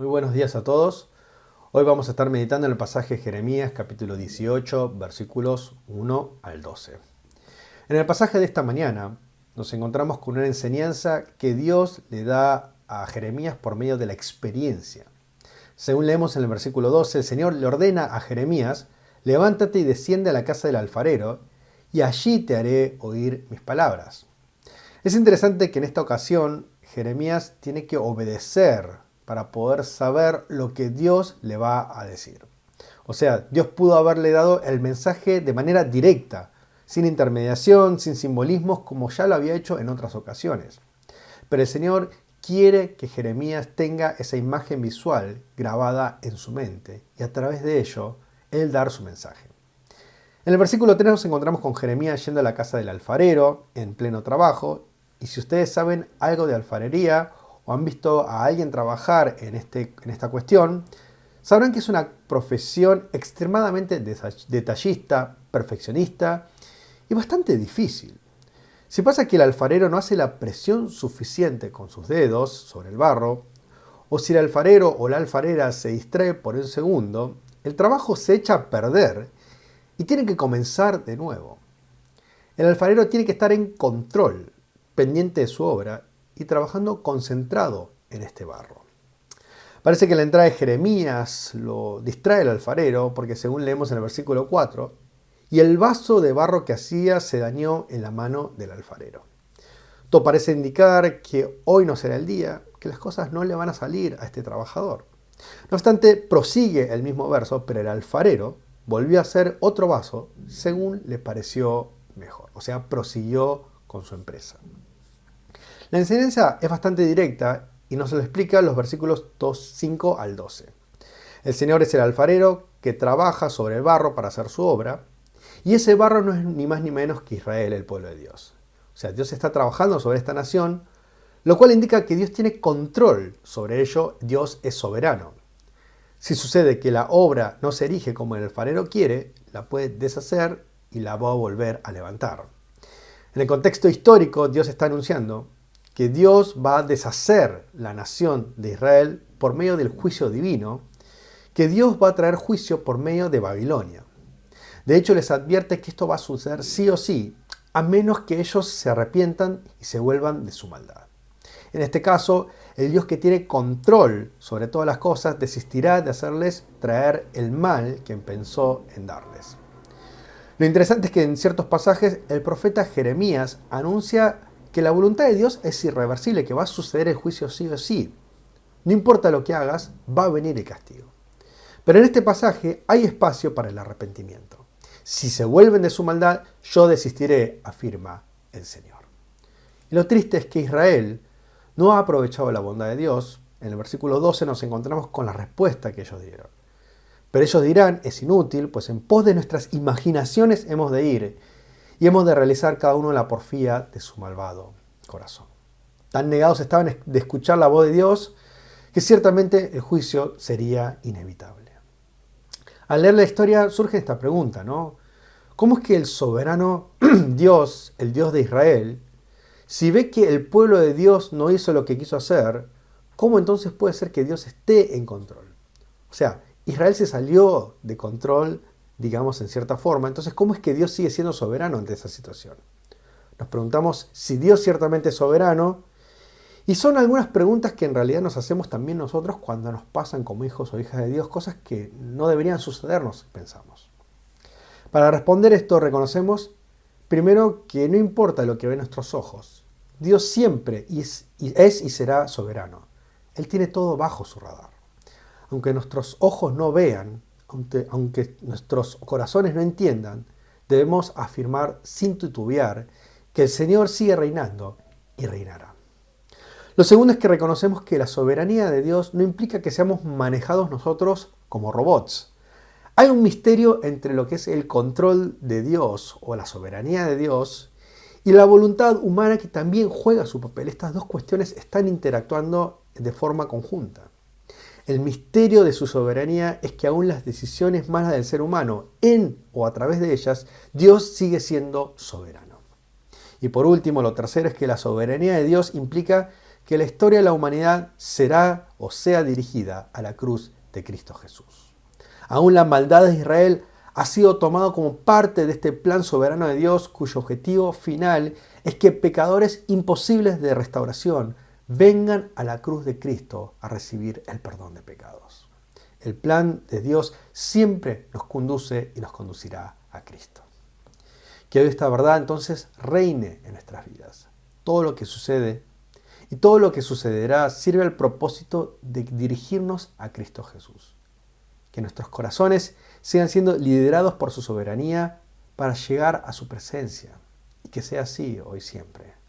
Muy buenos días a todos. Hoy vamos a estar meditando en el pasaje de Jeremías capítulo 18, versículos 1 al 12. En el pasaje de esta mañana nos encontramos con una enseñanza que Dios le da a Jeremías por medio de la experiencia. Según leemos en el versículo 12, el Señor le ordena a Jeremías: levántate y desciende a la casa del alfarero, y allí te haré oír mis palabras. Es interesante que en esta ocasión Jeremías tiene que obedecer para poder saber lo que Dios le va a decir. O sea, Dios pudo haberle dado el mensaje de manera directa, sin intermediación, sin simbolismos, como ya lo había hecho en otras ocasiones. Pero el Señor quiere que Jeremías tenga esa imagen visual grabada en su mente y a través de ello, Él dar su mensaje. En el versículo 3 nos encontramos con Jeremías yendo a la casa del alfarero en pleno trabajo, y si ustedes saben algo de alfarería o han visto a alguien trabajar en esta cuestión, sabrán que es una profesión extremadamente detallista, perfeccionista y bastante difícil. Si pasa que el alfarero no hace la presión suficiente con sus dedos sobre el barro, o si el alfarero o la alfarera se distrae por un segundo, el trabajo se echa a perder y tiene que comenzar de nuevo. El alfarero tiene que estar en control, pendiente de su obra y trabajando concentrado en este barro. Parece que la entrada de Jeremías lo distrae el alfarero porque, según leemos en el versículo 4, y el vaso de barro que hacía se dañó en la mano del alfarero. Todo parece indicar que hoy no será el día, que las cosas no le van a salir a este trabajador. No obstante, prosigue el mismo verso, pero el alfarero volvió a hacer otro vaso según le pareció mejor. O sea, prosiguió con su empresa. La enseñanza es bastante directa y nos lo explica los versículos 5 al 12. El Señor es el alfarero que trabaja sobre el barro para hacer su obra, y ese barro no es ni más ni menos que Israel, el pueblo de Dios. O sea, Dios está trabajando sobre esta nación, lo cual indica que Dios tiene control sobre ello. Dios es soberano. Si sucede que la obra no se erige como el alfarero quiere, la puede deshacer y la va a volver a levantar. En el contexto histórico, Dios está anunciando que Dios va a deshacer la nación de Israel por medio del juicio divino, que Dios va a traer juicio por medio de Babilonia. De hecho, les advierte que esto va a suceder sí o sí, a menos que ellos se arrepientan y se vuelvan de su maldad. En este caso, el Dios que tiene control sobre todas las cosas desistirá de hacerles traer el mal que pensó en darles. Lo interesante es que en ciertos pasajes el profeta Jeremías anuncia que la voluntad de Dios es irreversible, que va a suceder el juicio sí o sí. No importa lo que hagas, va a venir el castigo. Pero en este pasaje hay espacio para el arrepentimiento. Si se vuelven de su maldad, yo desistiré, afirma el Señor. Y lo triste es que Israel no ha aprovechado la bondad de Dios. En el versículo 12 nos encontramos con la respuesta que ellos dieron. Pero ellos dirán: es inútil, pues en pos de nuestras imaginaciones hemos de ir, y hemos de realizar cada uno la porfía de su malvado corazón. Tan negados estaban de escuchar la voz de Dios que ciertamente el juicio sería inevitable. Al leer la historia surge esta pregunta, ¿no? ¿Cómo es que el soberano Dios, el Dios de Israel, si ve que el pueblo de Dios no hizo lo que quiso hacer, cómo entonces puede ser que Dios esté en control? O sea, Israel se salió de control, digamos, en cierta forma. Entonces, ¿cómo es que Dios sigue siendo soberano ante esa situación? Nos preguntamos si Dios ciertamente es soberano, y son algunas preguntas que en realidad nos hacemos también nosotros cuando nos pasan como hijos o hijas de Dios cosas que no deberían sucedernos, pensamos. Para responder esto reconocemos primero que no importa lo que ven nuestros ojos, Dios siempre es y será soberano. Él tiene todo bajo su radar. Aunque nuestros ojos no vean, aunque nuestros corazones no entiendan, debemos afirmar sin titubear que el Señor sigue reinando y reinará. Lo segundo es que reconocemos que la soberanía de Dios no implica que seamos manejados nosotros como robots. Hay un misterio entre lo que es el control de Dios o la soberanía de Dios y la voluntad humana, que también juega su papel. Estas dos cuestiones están interactuando de forma conjunta. El misterio de su soberanía es que aún las decisiones malas del ser humano, en o a través de ellas, Dios sigue siendo soberano. Y por último, lo tercero es que la soberanía de Dios implica que la historia de la humanidad será o sea dirigida a la cruz de Cristo Jesús. Aún la maldad de Israel ha sido tomado como parte de este plan soberano de Dios, cuyo objetivo final es que pecadores imposibles de restauración vengan a la cruz de Cristo a recibir el perdón de pecados. El plan de Dios siempre nos conduce y nos conducirá a Cristo. Que hoy esta verdad entonces reine en nuestras vidas. Todo lo que sucede y todo lo que sucederá sirve al propósito de dirigirnos a Cristo Jesús. Que nuestros corazones sigan siendo liderados por su soberanía para llegar a su presencia. Y que sea así hoy siempre.